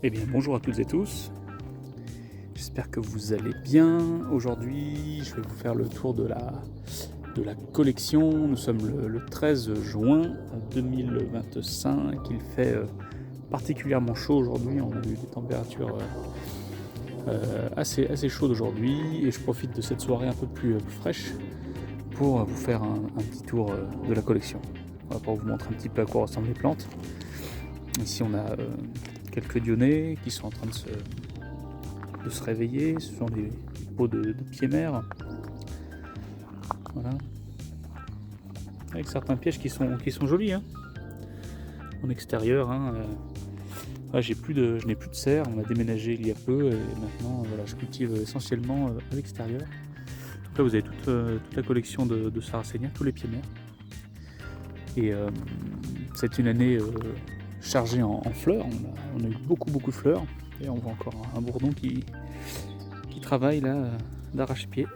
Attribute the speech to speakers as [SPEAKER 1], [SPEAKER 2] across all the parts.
[SPEAKER 1] Eh bien, bonjour à toutes et tous. J'espère que vous allez bien. Aujourd'hui, je vais vous faire le tour de la collection. Nous sommes le 13 juin 2025. Il fait particulièrement chaud aujourd'hui. On a eu des températures assez chaudes aujourd'hui. Et je profite de cette soirée un peu plus fraîche pour vous faire un petit tour de la collection. On va pouvoir vous montrer un petit peu à quoi ressemblent les plantes. Ici, on a quelques dionnées qui sont en train de se réveiller. Ce sont des pots de pieds-mères. Voilà. Avec certains pièges qui sont jolis. Hein. En extérieur. Hein, ouais, je n'ai plus de serre. On a déménagé il y a peu et maintenant voilà, je cultive essentiellement à l'extérieur. Donc là, vous avez toute la collection de Sarracenia, tous les pieds-mères. Et c'est une année chargée en fleurs. On a eu beaucoup de fleurs. Et on voit encore un bourdon qui travaille là d'arrache-pied,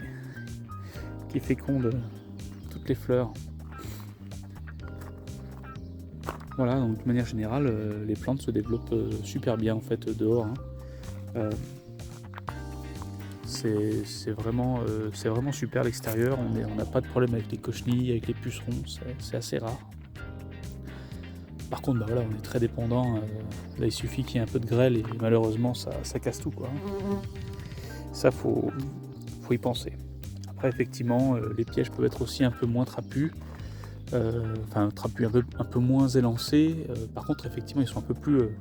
[SPEAKER 1] qui féconde toutes les fleurs. Voilà, donc de manière générale, les plantes se développent super bien en fait dehors. Hein. C'est vraiment super l'extérieur. On n'a pas de problème avec les cochenilles, avec les pucerons, c'est assez rare. Par contre, bah voilà, on est très dépendant. Là, il suffit qu'il y ait un peu de grêle et malheureusement, ça casse tout, quoi. Ça, faut y penser. Après, effectivement, les pièges peuvent être aussi un peu moins trapus. Trapus, un peu moins élancés. Par contre, effectivement, ils sont un peu plus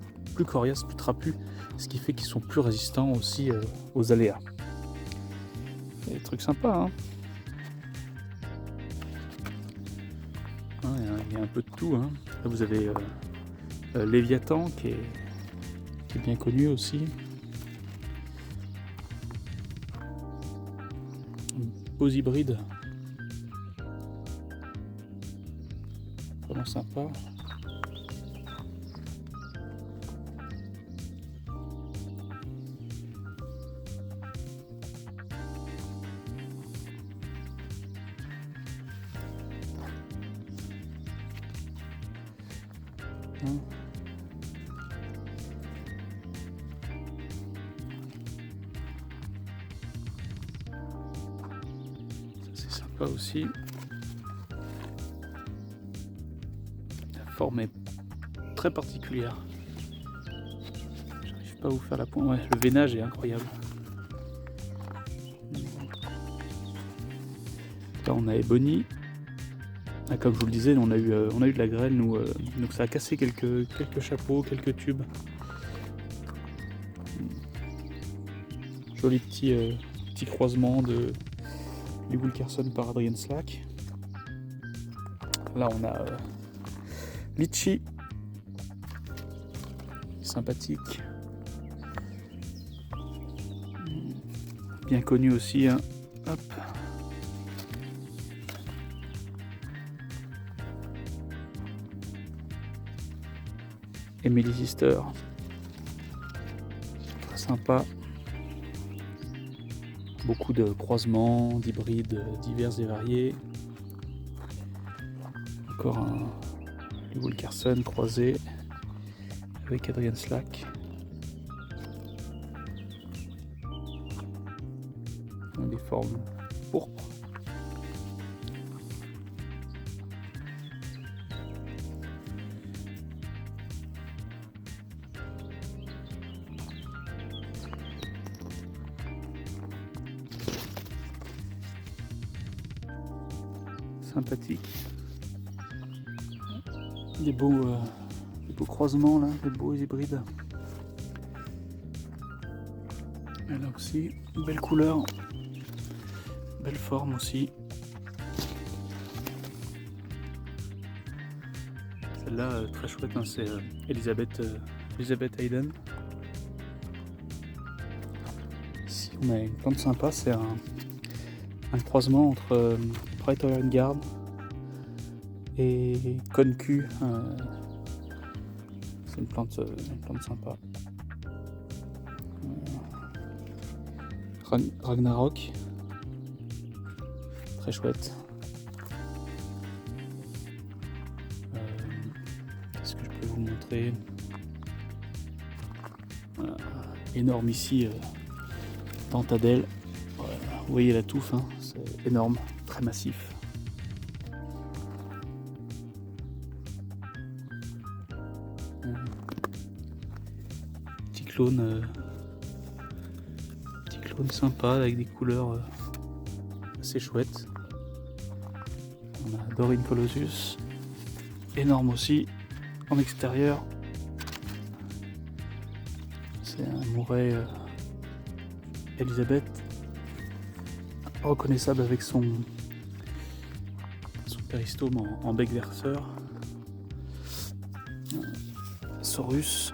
[SPEAKER 1] coriaces, plus trapus, ce qui fait qu'ils sont plus résistants aussi aux aléas. Il y a des trucs sympas, hein. Il y a un peu de tout, hein. Là, vous avez Léviathan qui est bien connu aussi. Beaux hybrides. Vraiment sympa. Ça, c'est sympa aussi. La forme est très particulière. J'arrive pas à vous faire la pointe. Ouais, le veinage est incroyable. Là, on a Ebony. Ah, comme je vous le disais, on a eu de la grêle, nous, donc ça a cassé quelques chapeaux, quelques tubes. Joli petit croisement de Lee Wilkerson par Adrian Slack. Là, on a Litchi, sympathique, bien connu aussi. Hein. Hop. Emily Sister, très sympa. Beaucoup de croisements, d'hybrides divers et variés. Encore un Lee Wilkerson croisé avec Adrian Slack. Des formes pourpres. Sympathique. Des beaux croisements là, des beaux hybrides. Et là aussi, belle couleur, belle forme aussi. Celle-là, très chouette, hein, c'est Elizabeth Hayden. Ici, on a une plante sympa, c'est un croisement entre Praetorian Guard et Concu. C'est une plante sympa. Ragnarok, très chouette. Qu'est-ce que je peux vous montrer? Voilà. Énorme ici, dentadelle. Voilà. Vous voyez la touffe, hein, c'est énorme, très massif. Petit clone sympa avec des couleurs assez chouettes. On a Dorine Colossus, énorme aussi en extérieur. C'est un Mouret Elisabeth, reconnaissable avec son péristome en bec verseur. Saurus,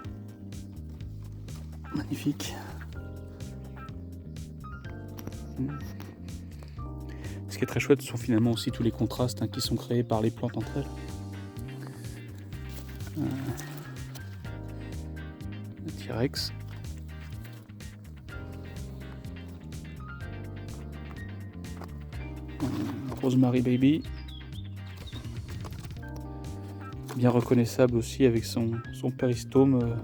[SPEAKER 1] magnifique. Ce qui est très chouette, ce sont finalement aussi tous les contrastes qui sont créés par les plantes entre elles. Un T-Rex. Rosemary Baby. Bien reconnaissable aussi avec son péristome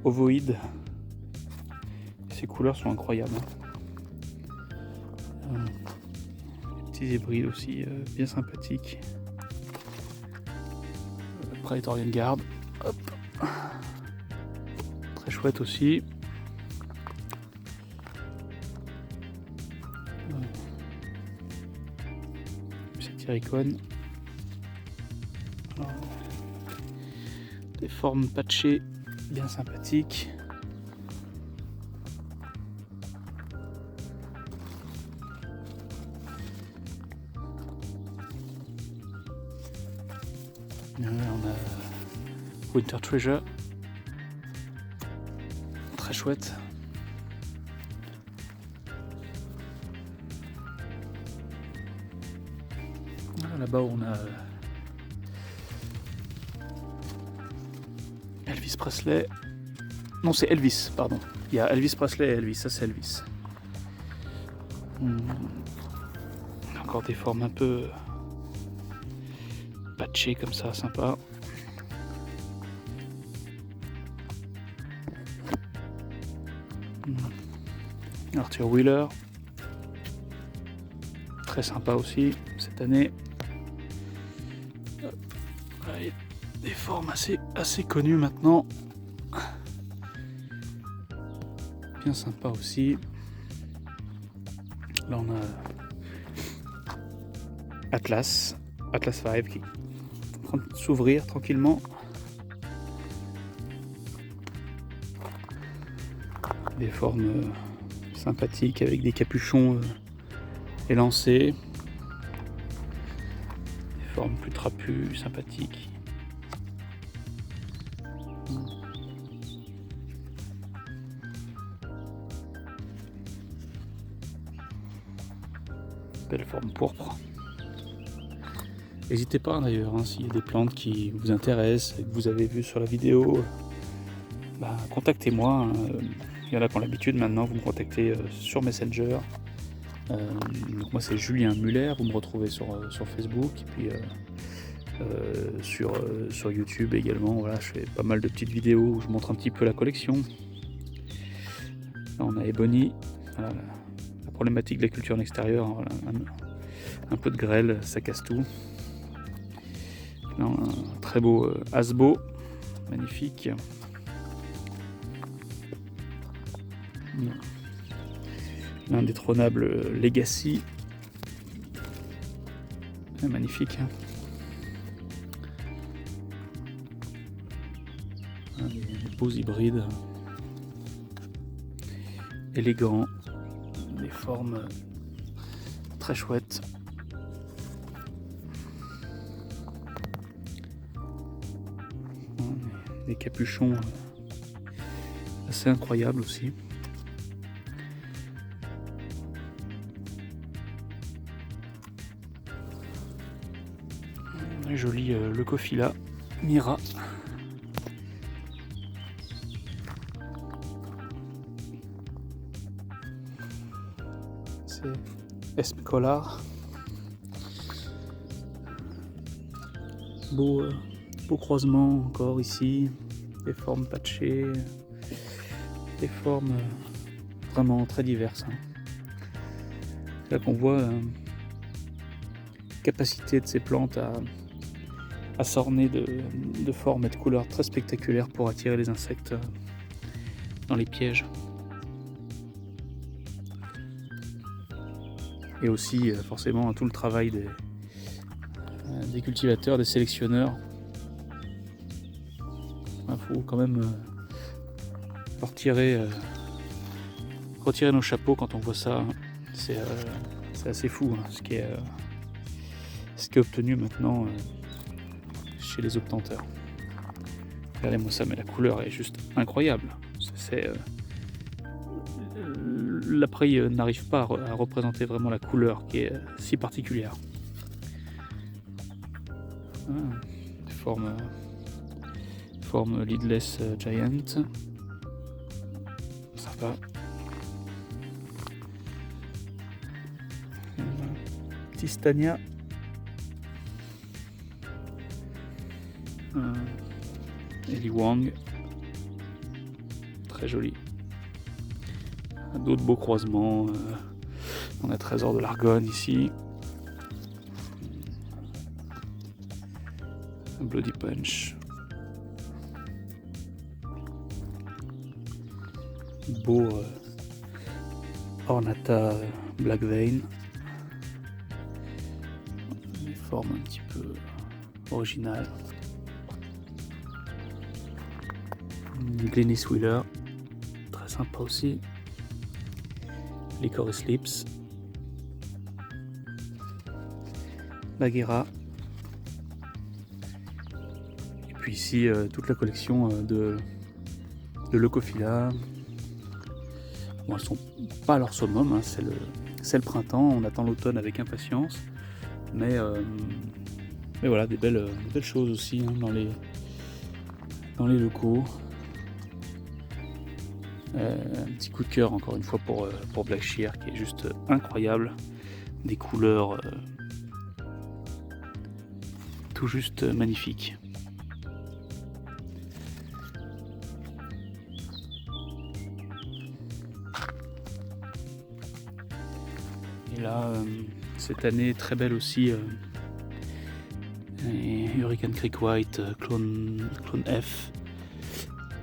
[SPEAKER 1] ovoïde. Ses couleurs sont incroyables. Petits hybrides aussi bien sympathiques. Praetorian Guard. Hop. Très chouette aussi. C'est Tyricone. Des formes patchées bien sympathiques. Là, on a Winter Treasure, très chouette. Là-bas on a Elvis Presley. Non, c'est Elvis, pardon. Il y a Elvis Presley et Elvis, ça c'est Elvis. Encore des formes un peu patchées comme ça, sympa. Arthur Wheeler, très sympa aussi cette année. Voilà, il y a des formes assez connues maintenant. Bien sympa aussi. Là on a Atlas 5 qui est en train de s'ouvrir tranquillement. Des formes sympathiques avec des capuchons élancés. Des formes plus trapues, sympathiques. Belle forme pourpre. N'hésitez pas d'ailleurs, s'il y a des plantes qui vous intéressent et que vous avez vu sur la vidéo, contactez-moi. Il y en a qui ont l'habitude maintenant, vous me contactez sur Messenger. Donc moi c'est Julien Muller, vous me retrouvez sur Facebook et puis sur YouTube également. Voilà, je fais pas mal de petites vidéos où je montre un petit peu la collection. Là on a Ebony, voilà, la problématique de la culture en extérieur, voilà, un peu de grêle, ça casse tout. Là on a un très beau Asbo, magnifique. L'indétrônable Legacy, magnifique. Des beaux hybrides, élégants, des formes très chouettes. Des capuchons assez incroyables aussi. Joli Leucophila Mira. C'est Especolar. Beau croisement encore ici, des formes patchées, des formes vraiment très diverses. Là qu'on voit la capacité de ces plantes à s'orner de formes et de couleurs très spectaculaires pour attirer les insectes dans les pièges. Et aussi forcément tout le travail des cultivateurs, des sélectionneurs. Il faut quand même retirer nos chapeaux quand on voit ça. C'est assez fou ce qui est obtenu maintenant chez les obtenteurs. Regardez-moi ça, mais la couleur est juste incroyable. L'appareil n'arrive pas à représenter vraiment la couleur qui est si particulière. Forme Leadless Giant. Sympa. Tistania. Eli Wang. Très joli. D'autres beaux croisements. On a Trésor de l'Argonne ici. Bloody Punch. Beau Ornata Black Vein. Des formes un petit peu originales. Glennis Wheeler, très sympa aussi. Licorice Lips. Bagheera. Et puis ici toute la collection de Leucophila. Bon, elles sont pas à leur summum, c'est le printemps, on attend l'automne avec impatience. Mais voilà, des belles choses aussi dans les locaux. Un petit coup de cœur encore une fois pour Black Shear qui est juste incroyable. Des couleurs tout juste magnifiques. Et là, cette année très belle aussi, Hurricane Creek White, Clone F,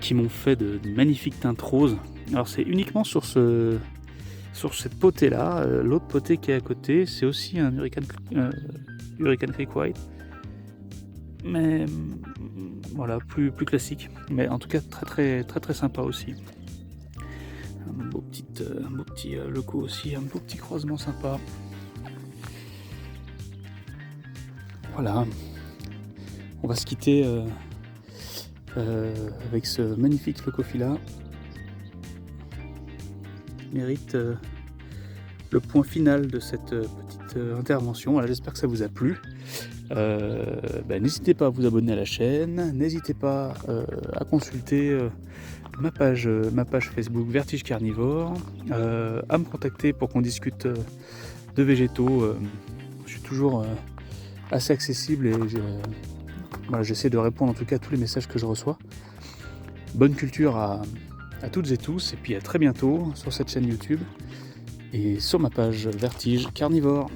[SPEAKER 1] qui m'ont fait de magnifiques teintes roses. Alors c'est uniquement sur cette potée là, l'autre potée qui est à côté, c'est aussi un Hurricane Creek White, mais voilà, plus classique, mais en tout cas très sympa aussi. Un beau petit loco aussi, un beau petit croisement sympa. Voilà, on va se quitter avec ce magnifique Leucophila. Mérite le point final de cette petite intervention. Voilà, j'espère que ça vous a plu. N'hésitez pas à vous abonner à la chaîne, n'hésitez pas à consulter ma page Facebook Vertige Carnivore, à me contacter pour qu'on discute de végétaux. Je suis toujours assez accessible et j'essaie de répondre en tout cas à tous les messages que je reçois. Bonne culture à toutes et tous, et puis à très bientôt sur cette chaîne YouTube et sur ma page Vertige Carnivore.